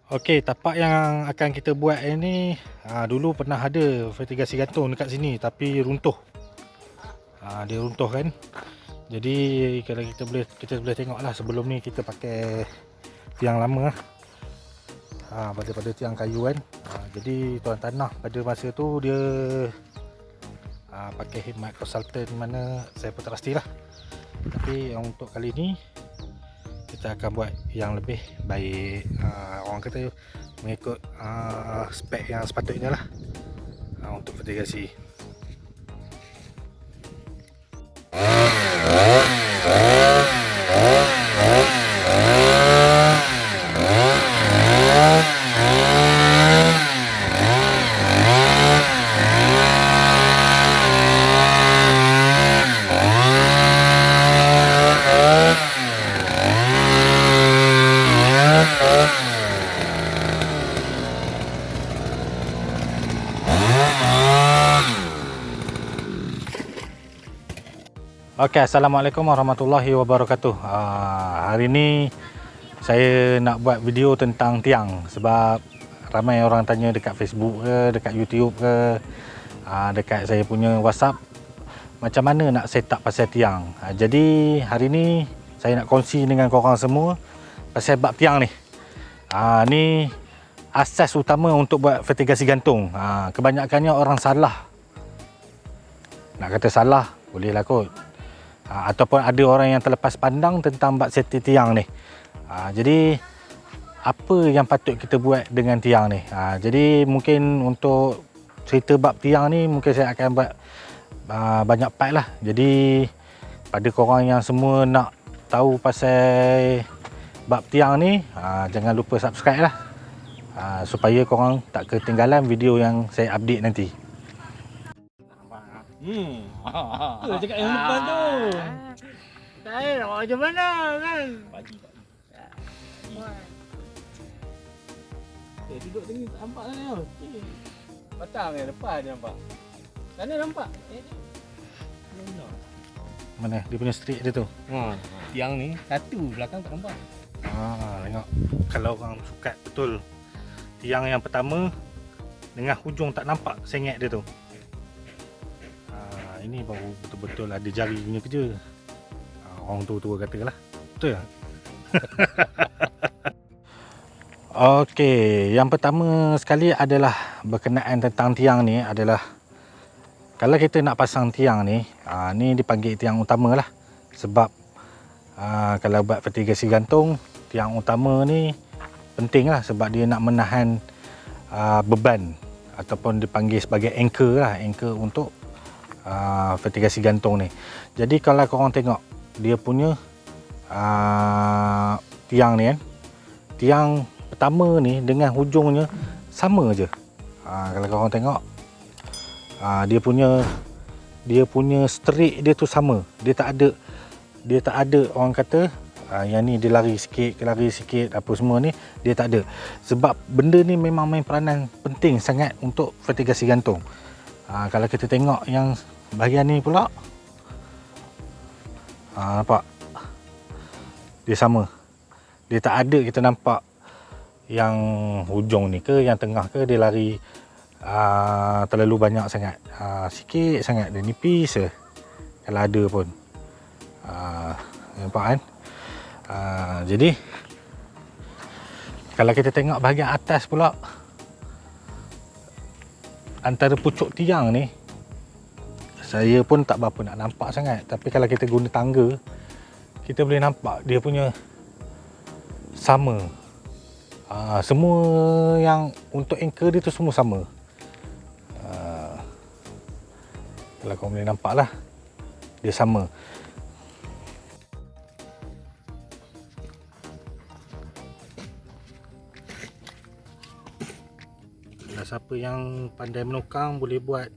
Okey, tapak yang akan kita buat ini dulu pernah ada vertigasi gantung dekat sini tapi runtuh. Dia runtuh kan. Jadi kalau kita boleh tengoklah sebelum ni kita pakai tiang lama lah. Pada tiang kayu kan. Jadi tuan tanah pada masa tu dia pakai khidmat konsultan mana saya pun tak pastilah. Tapi untuk kali ni kita akan buat yang lebih baik, orang kata mengikut spek yang sepatutnya lah untuk vertigasi. Okey, Assalamualaikum warahmatullahi wabarakatuh. Hari ni saya nak buat video tentang tiang sebab ramai orang tanya dekat Facebook ke, dekat YouTube ke, dekat saya punya WhatsApp macam mana nak set up pasal tiang. Jadi hari ni saya nak kongsi dengan korang semua pasal bab tiang ni. Ni asas utama untuk buat vertigasi gantung. Kebanyakannya orang salah. Nak kata salah, bolehlah kot. Ataupun ada orang yang terlepas pandang tentang bab setting tiang ni. Jadi apa yang patut kita buat dengan tiang ni? Jadi mungkin untuk cerita bab tiang ni mungkin saya akan buat banyak part lah. Jadi pada korang yang semua nak tahu pasal bab tiang ni, jangan lupa subscribe lah, supaya korang tak ketinggalan video yang saya update nanti. Tu cakap yang depan tu. Saya nak buat macam mana kan? Pagi. Duduk sini tak nampak sana tau. Batang yang depan dia nampak. Sana nampak. Mana dia punya straight dia tu? Tiang ni satu, belakang tak nampak. Tengok. Kalau orang sukat betul, tiang yang pertama tengah hujung tak nampak sengit dia tu. Ini baru betul-betul ada jari punya kerja. Orang tua-tua katalah. Betul tak? Okey, yang pertama sekali adalah berkenaan tentang tiang ni adalah kalau kita nak pasang tiang ni, ni dipanggil tiang utama lah. Sebab kalau buat vertigasi gantung, tiang utama ni penting lah sebab dia nak menahan beban ataupun dipanggil sebagai anchor lah, anchor untuk vertigasi gantung ni. Jadi kalau korang tengok dia punya tiang ni kan, tiang pertama ni dengan hujungnya sama je. Kalau korang tengok dia punya straight dia tu sama. Dia tak ada orang kata yang ni dia lari sikit apa semua ni, dia tak ada. Sebab benda ni memang main peranan penting sangat untuk vertigasi gantung. Kalau kita tengok yang bahagian ni pula, nampak dia sama. Dia tak ada kita nampak yang hujung ni ke yang tengah ke dia lari terlalu banyak sangat. Sikit sangat, dia nipis je kalau ada pun. Nampak kan? Jadi kalau kita tengok bahagian atas pula, antara pucuk tiang ni saya pun tak berapa nak nampak sangat, tapi kalau kita guna tangga kita boleh nampak dia punya sama. Semua yang untuk anchor dia tu semua sama. Kalau korang boleh nampak lah, dia sama. Kalau siapa yang pandai menukang boleh buat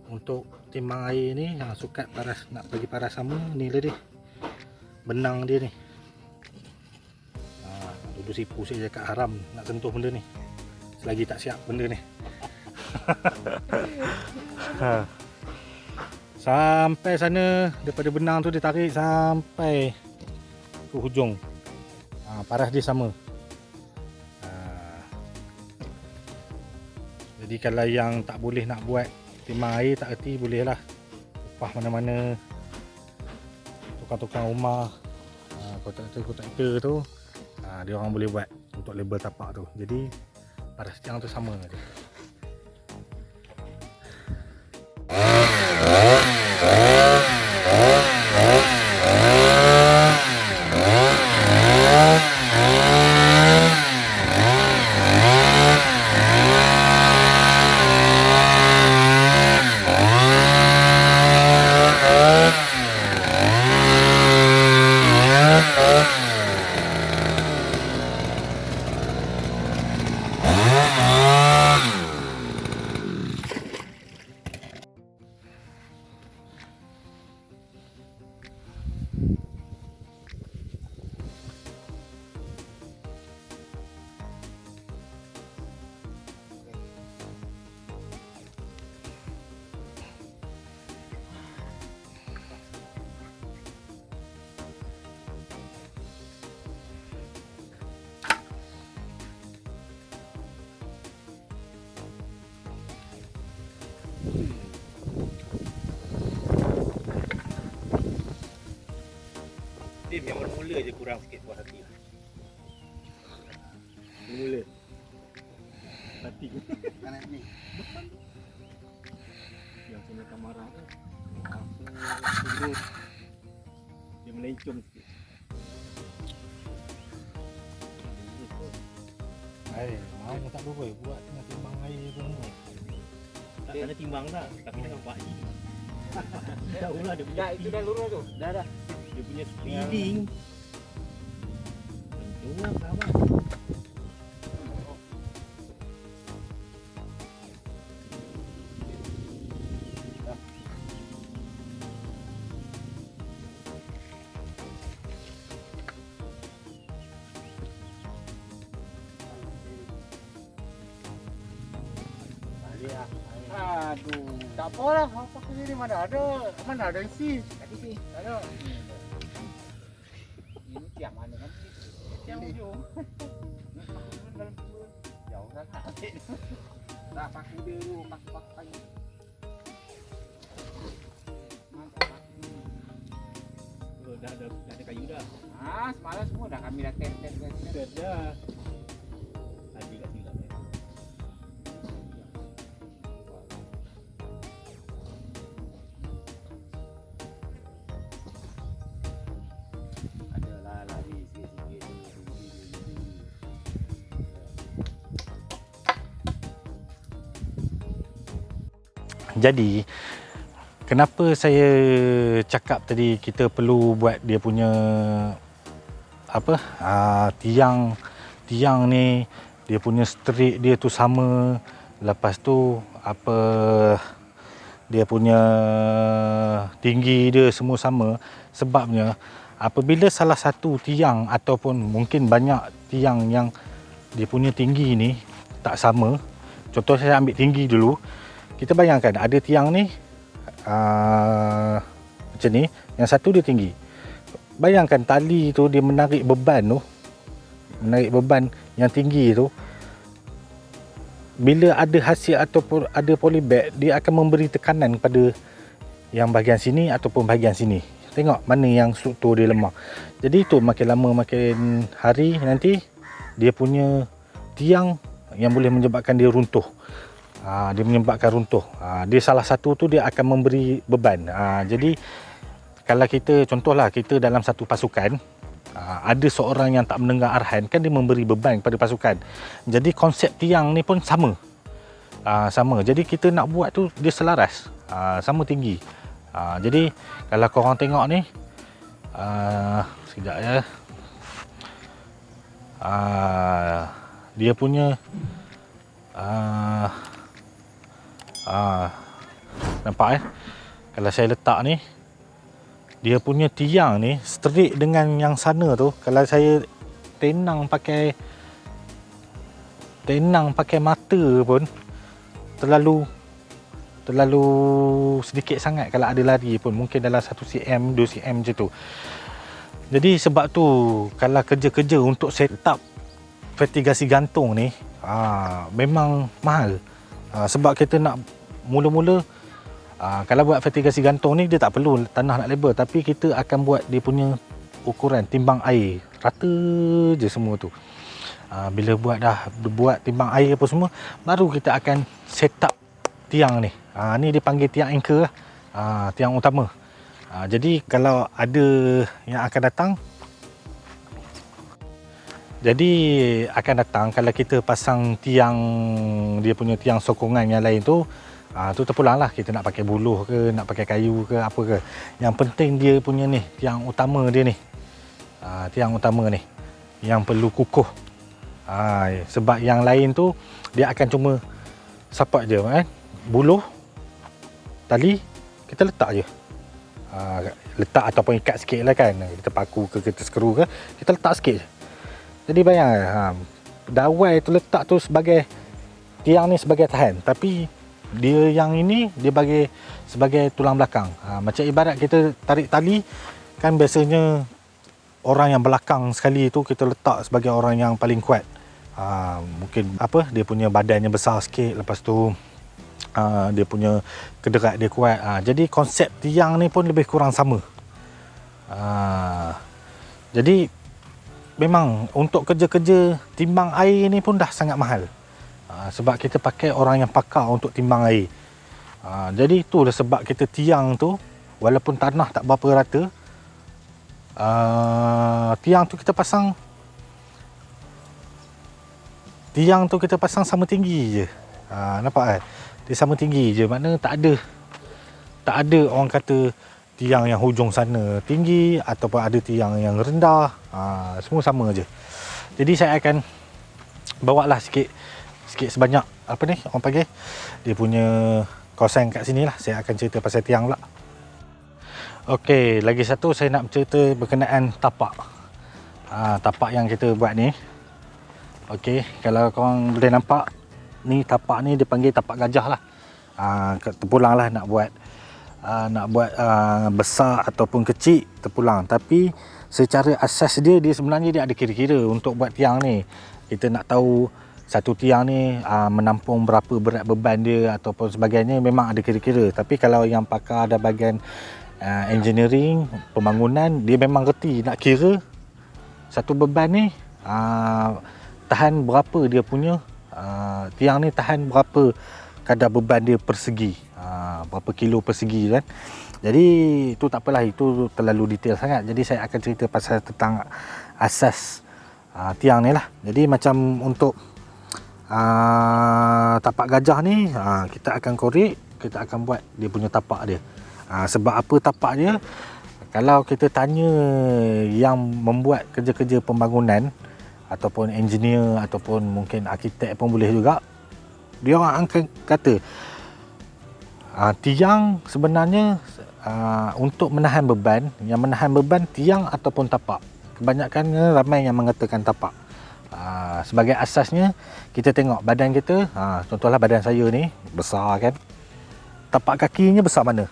untuk timbang air ni, sukat paras, nak bagi paras sama, ni lah dia benang dia ni. Dulu sipu saya cakap haram nak sentuh benda ni selagi tak siap benda ni. Sampai sana, daripada benang tu dia tarik sampai ke hujung. Paras dia sama. Jadi kalau yang tak boleh nak buat timbang air tak erti, boleh lah upah mana-mana tukang-tukang rumah, kontraktor tu, dia orang boleh buat untuk label tapak tu. Jadi paras tiang tu sama je. Tim yang mula je kurang sikit puas hati. Mula. Hati. Kanan ni. Yang saya nak marah tu. Apa dia melencong sikit. Mau tak boleh buat tengah timbang air tu. Tak kena timbang dah, tapi dah nampak je. Tahu lah dia punya Dah, itu dah lurus tu. dah. Dia punya speeding. Kencung lah sahabat. Aduh, tak apalah. Apa sini ni mana ada isi. Tadi sih. Tak ada. Ini tiang mana kan? Tiang ujung. Jauh sangat. Dah pakai dia dulu, pakai. Dah ada kayu dah. Semalam semua dah kami dah test dah. Tadi kat silap ya. Adalah lari sikit-sikit. Jadi kenapa saya cakap tadi kita perlu buat dia punya apa tiang ni, dia punya straight dia tu sama, lepas tu apa dia punya tinggi dia semua sama. Sebabnya apabila salah satu tiang ataupun mungkin banyak tiang yang dia punya tinggi ni tak sama, contoh saya ambil tinggi dulu, kita bayangkan ada tiang ni macam ni, yang satu dia tinggi. Bayangkan tali tu dia menarik beban yang tinggi tu, bila ada hasil ataupun ada polybag, dia akan memberi tekanan pada yang bahagian sini ataupun bahagian sini. Tengok mana yang struktur dia lemah. Jadi itu makin lama makin hari nanti dia punya tiang yang boleh menyebabkan dia runtuh. Dia menyebabkan runtuh. Dia salah satu tu dia akan memberi beban. Jadi kalau kita contohlah kita dalam satu pasukan, ada seorang yang tak mendengar arahan, kan dia memberi beban kepada pasukan. Jadi konsep tiang ni pun sama. Sama. Jadi kita nak buat tu dia selaras, sama tinggi. Jadi kalau korang tengok ni, sekejap ya. Dia punya nampak kalau saya letak ni, dia punya tiang ni straight dengan yang sana tu. Kalau saya tenang pakai mata pun terlalu sedikit sangat. Kalau ada lari pun mungkin dalam 1 cm 2 cm macam tu. Jadi sebab tu kalau kerja-kerja untuk set up vertigasi gantung ni memang mahal. Sebab kita nak mula-mula kalau buat vertigasi gantung ni dia tak perlu tanah nak lebar, tapi kita akan buat dia punya ukuran timbang air rata je semua tu. Bila buat timbang air apa semua, baru kita akan set up tiang ni. Ni dia panggil tiang anchor lah, tiang utama. Jadi kalau ada yang akan datang, kalau kita pasang tiang, dia punya tiang sokongan yang lain tu, tu terpulang lah kita nak pakai buluh ke, nak pakai kayu ke, apa ke. Yang penting dia punya ni, tiang utama dia ni, tiang utama ni yang perlu kukuh. Sebab yang lain tu dia akan cuma support je kan, buluh, tali kita letak je, letak ataupun ikat sikit lah kan, kita paku ke, kita skru ke, kita letak sikit je. Jadi bayang dawai tu letak tu sebagai tiang ni sebagai tahan, tapi dia yang ini dia bagi sebagai tulang belakang. Macam ibarat kita tarik tali kan, biasanya orang yang belakang sekali tu kita letak sebagai orang yang paling kuat. Mungkin dia punya badannya besar sikit, lepas tu dia punya kederat dia kuat. Jadi konsep tiang ni pun lebih kurang sama. Jadi memang untuk kerja-kerja timbang air ni pun dah sangat mahal. Sebab kita pakai orang yang pakar untuk timbang air. Jadi itulah sebab kita tiang tu, walaupun tanah tak berapa rata, tiang tu kita pasang sama tinggi je. Nampak kan? Dia sama tinggi je, maknanya tak ada orang kata tiang yang hujung sana tinggi ataupun ada tiang yang rendah. Semua sama je. Jadi saya akan bawa lah sikit sebanyak orang panggil dia punya kawasan kat sini lah. Saya akan cerita pasal tiang pula. Okey, lagi satu saya nak cerita berkenaan tapak. Tapak yang kita buat ni. Okey, kalau korang boleh nampak ni, tapak ni dia panggil tapak gajah lah. Terpulang lah nak buat besar ataupun kecil, terpulang. Tapi secara asas dia sebenarnya dia ada kira-kira untuk buat tiang ni. Kita nak tahu satu tiang ni menampung berapa berat beban dia ataupun sebagainya, memang ada kira-kira. Tapi kalau yang pakar ada bahagian engineering, pembangunan, dia memang reti nak kira satu beban ni tahan berapa dia punya, tiang ni tahan berapa kadar beban dia persegi, berapa kilo persegi kan. Jadi itu tak apalah, itu terlalu detail sangat. Jadi saya akan cerita pasal tentang asas tiang ni lah. Jadi macam untuk tapak gajah ni, kita akan korek, kita akan buat dia punya tapak dia. Sebab apa tapak dia? Kalau kita tanya yang membuat kerja-kerja pembangunan ataupun engineer ataupun mungkin arkitek pun boleh juga, dia orang akan kata tiang sebenarnya untuk menahan beban, yang menahan beban tiang ataupun tapak. Kebanyakan ramai yang mengatakan tapak. Sebagai asasnya kita tengok badan kita, contohlah badan saya ni besar kan, tapak kakinya besar mana?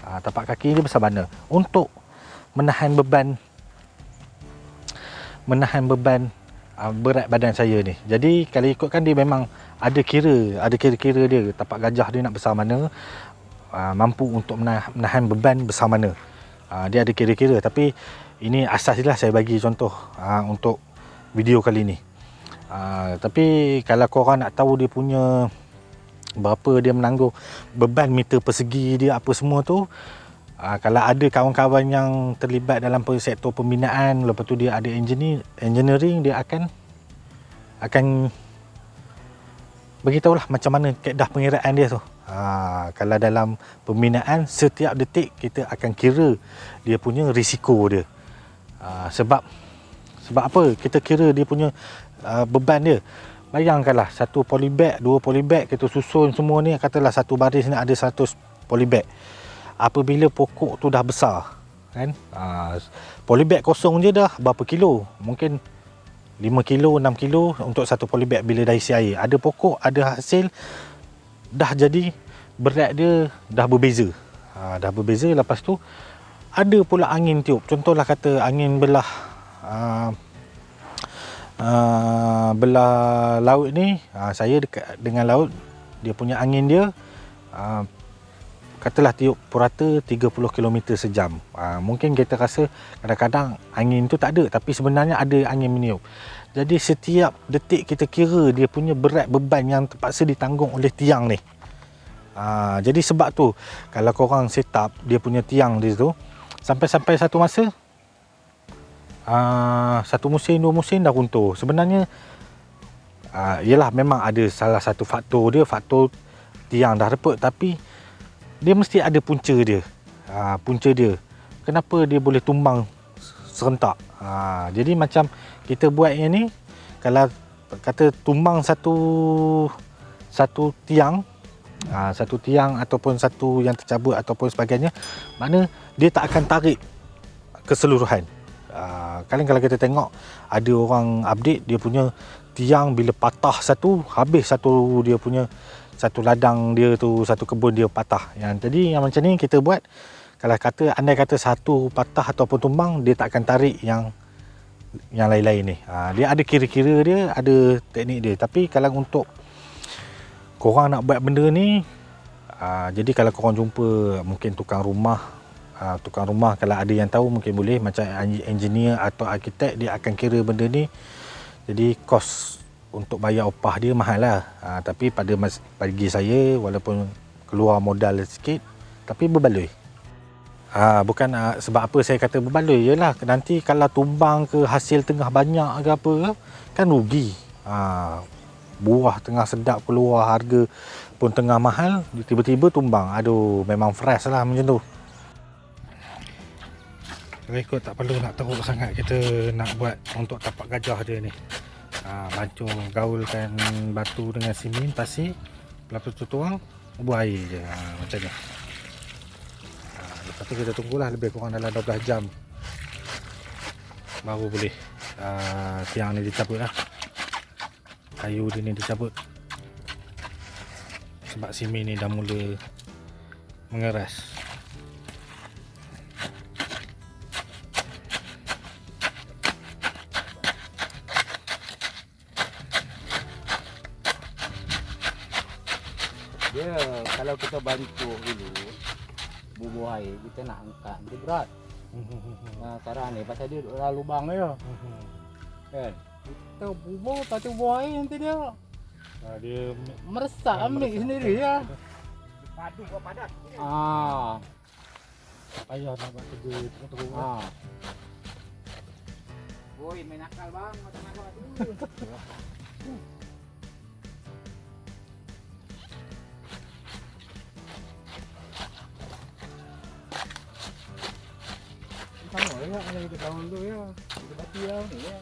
Tapak kaki dia besar mana untuk menahan beban berat badan saya ni. Jadi kalau ikutkan dia memang ada kira-kira dia, tapak gajah dia nak besar mana, mampu untuk menahan beban besar mana. Dia ada kira-kira, tapi ini asas je lah, saya bagi contoh untuk video kali ni. Tapi kalau korang nak tahu dia punya berapa dia menanggung beban meter persegi dia apa semua tu, kalau ada kawan-kawan yang terlibat dalam sektor pembinaan, lepas tu dia ada engineering, dia akan beritahu lah macam mana kaedah pengiraan dia tu. Kalau dalam pembinaan, setiap detik kita akan kira dia punya risiko dia. Sebab apa kita kira dia punya beban dia? Bayangkanlah satu polybag, dua polybag, kita susun semua ni, katalah satu baris ni ada 100 polybag. Apabila pokok tu dah besar kan, polybag kosong je dah berapa kilo, mungkin 5 kilo, 6 kilo untuk satu polybag bila dah isi air. Ada pokok, ada hasil, dah jadi berat dia dah berbeza. Dah berbeza, lepas tu ada pula angin tiup. Contohlah kata angin belah laut ni, saya dekat dengan laut dia punya angin dia katalah tiup purata 30 km sejam. Mungkin kita rasa kadang-kadang angin tu tak ada, tapi sebenarnya ada angin meniup. Jadi setiap detik kita kira dia punya berat beban yang terpaksa ditanggung oleh tiang ni. Jadi sebab tu kalau korang set up dia punya tiang di situ, sampai satu masa satu musim, 2 musim dah runtuh. Sebenarnya yelah memang ada salah satu faktor dia, faktor tiang dah reput, tapi dia mesti ada punca dia. Punca dia. Kenapa dia boleh tumbang serentak? Jadi macam kita buat yang ni, kalau kata tumbang satu tiang, satu tiang ataupun satu yang tercabut ataupun sebagainya, makna dia tak akan tarik keseluruhan. Kalau kita tengok ada orang update dia punya tiang bila patah satu, habis satu dia punya satu ladang dia tu, satu kebun dia patah. Jadi yang macam ni kita buat, kalau andai kata satu patah ataupun tumbang, dia tak akan tarik yang lain-lain ni. Dia ada kira-kira dia, ada teknik dia. Tapi kalau untuk korang nak buat benda ni, jadi kalau korang jumpa mungkin tukang rumah kalau ada yang tahu mungkin boleh, macam engineer atau arkitek, dia akan kira benda ni. Jadi kos untuk bayar upah dia mahal lah. Tapi bagi saya, walaupun keluar modal sikit, tapi berbaloi. Bukan sebab apa saya kata berbaloi, ialah nanti kalau tumbang ke, hasil tengah banyak ke apa ke, kan rugi. Buah tengah sedap keluar, harga pun tengah mahal, tiba-tiba tumbang. Aduh, memang fresh lah macam tu. Rekod tak perlu nak teruk sangat kita nak buat untuk tapak gajah dia ni. Bancung gaulkan batu dengan simen, pasir, lepas tu tuang, buah air je. Macam ni. Lepas tu kita tunggulah lebih kurang dalam 12 jam baru boleh tiang ni dicabut lah. Kayu dia ni dicabut sebab simen ni dah mula mengeras. Dia kalau kita bancuh dulu bubuh air, kita nak angkat dia berat. Sekarang ni pasal dia duduk dalam lubang dia. Kan? Kita bubuh, lepas tu bubuh air nanti dia meresap ambil sendiri ya. Padu buat padat. Payah nak buat kerja teruk. Woi, main akal bang, macam-macam tu. Sama ya, yang kita tahun tu ya. Kita bati lah ni ya.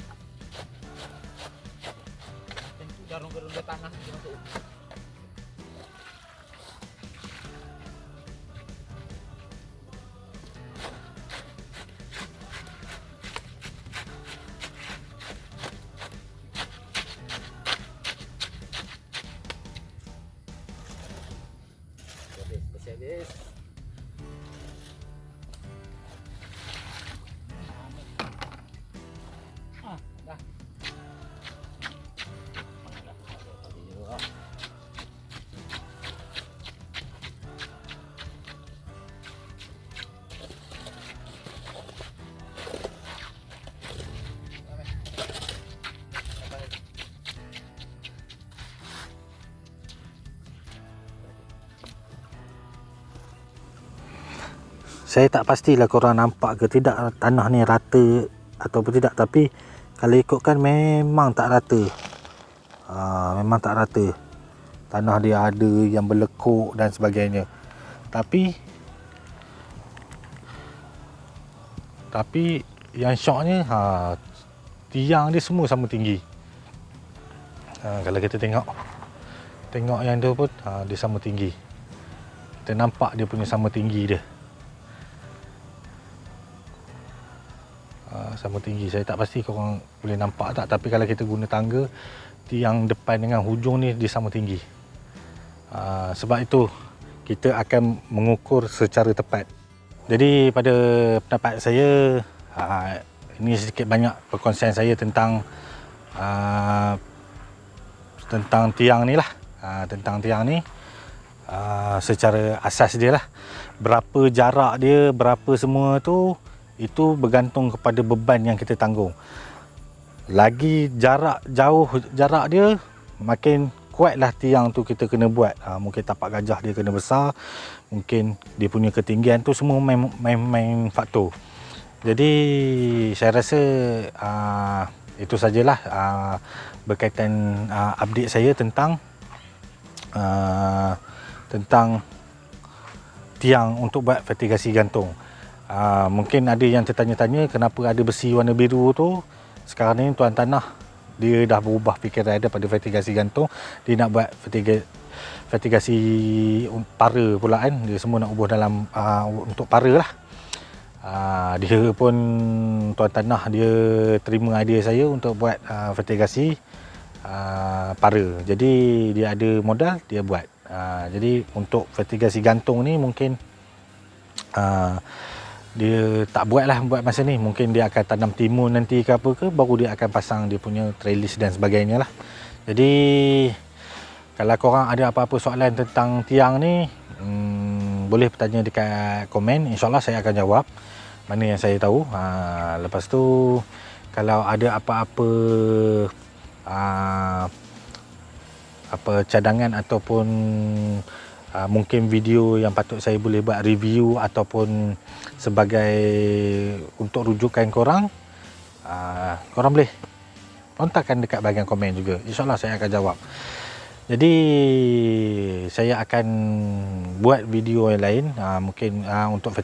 Tentu garung-garung tanah dia masuk. Habis. Dah. Saya tak pastilah korang nampak ke tidak tanah ni rata ataupun tidak, tapi kalau ikutkan memang tak rata. Memang tak rata. Tanah dia ada yang berlekuk dan sebagainya. Tapi yang syoknya tiang dia semua sama tinggi. Kalau kita tengok yang tu pun dia sama tinggi. Kita nampak dia punya sama tinggi dia. Sama tinggi. Saya tak pasti korang boleh nampak tak, tapi kalau kita guna tangga, tiang depan dengan hujung ni dia sama tinggi. Sebab itu kita akan mengukur secara tepat. Jadi pada pendapat saya, ini sedikit banyak perkongsian saya tentang tiang ni lah. tentang tiang ni. Secara asas dia lah, berapa jarak dia, berapa semua tu, itu bergantung kepada beban yang kita tanggung. Lagi jauh jarak dia, makin kuatlah tiang tu kita kena buat. Mungkin tapak gajah dia kena besar, mungkin dia punya ketinggian tu, semua main faktor. Jadi saya rasa itu sajalah berkaitan update saya tentang tiang untuk buat vertigasi gantung. Mungkin ada yang tertanya-tanya kenapa ada besi warna biru tu. Sekarang ni tuan tanah dia dah berubah fikiran daripada vertigasi gantung, dia nak buat vertigasi para pula kan. Dia semua nak ubah dalam untuk para lah. Dia pun tuan tanah dia terima idea saya untuk buat vertigasi para. Jadi dia ada modal, dia buat. Jadi untuk vertigasi gantung ni mungkin dia tak buat masa ni. Mungkin dia akan tanam timun nanti ke apa ke, baru dia akan pasang dia punya trellis dan sebagainya lah. Jadi kalau korang ada apa-apa soalan tentang tiang ni, boleh bertanya dekat komen, InsyaAllah saya akan jawab mana yang saya tahu. Lepas tu kalau ada apa-apa cadangan ataupun mungkin video yang patut saya boleh buat review ataupun sebagai untuk rujukan korang, korang boleh kontakkan dekat bahagian komen juga, InsyaAllah saya akan jawab. Jadi saya akan buat video yang lain, mungkin untuk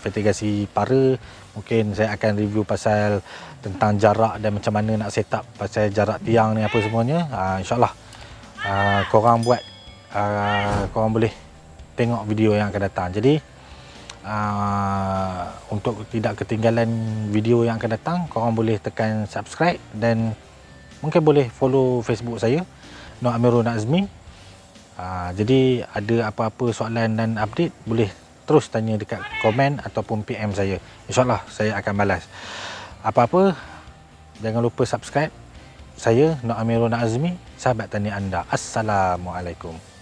vertigasi para, mungkin saya akan review pasal tentang jarak dan macam mana nak set up pasal jarak tiang ni apa semuanya. InsyaAllah korang buat, korang boleh tengok video yang akan datang. Jadi untuk tidak ketinggalan video yang akan datang, korang boleh tekan subscribe dan mungkin boleh follow Facebook saya, Nur Amirul Nazmi. Jadi ada apa-apa soalan dan update, boleh terus tanya dekat komen ataupun PM saya. InsyaAllah saya akan balas. Apa-apa jangan lupa subscribe saya, Nur Amirul Nazmi, sahabat tani anda. Assalamualaikum.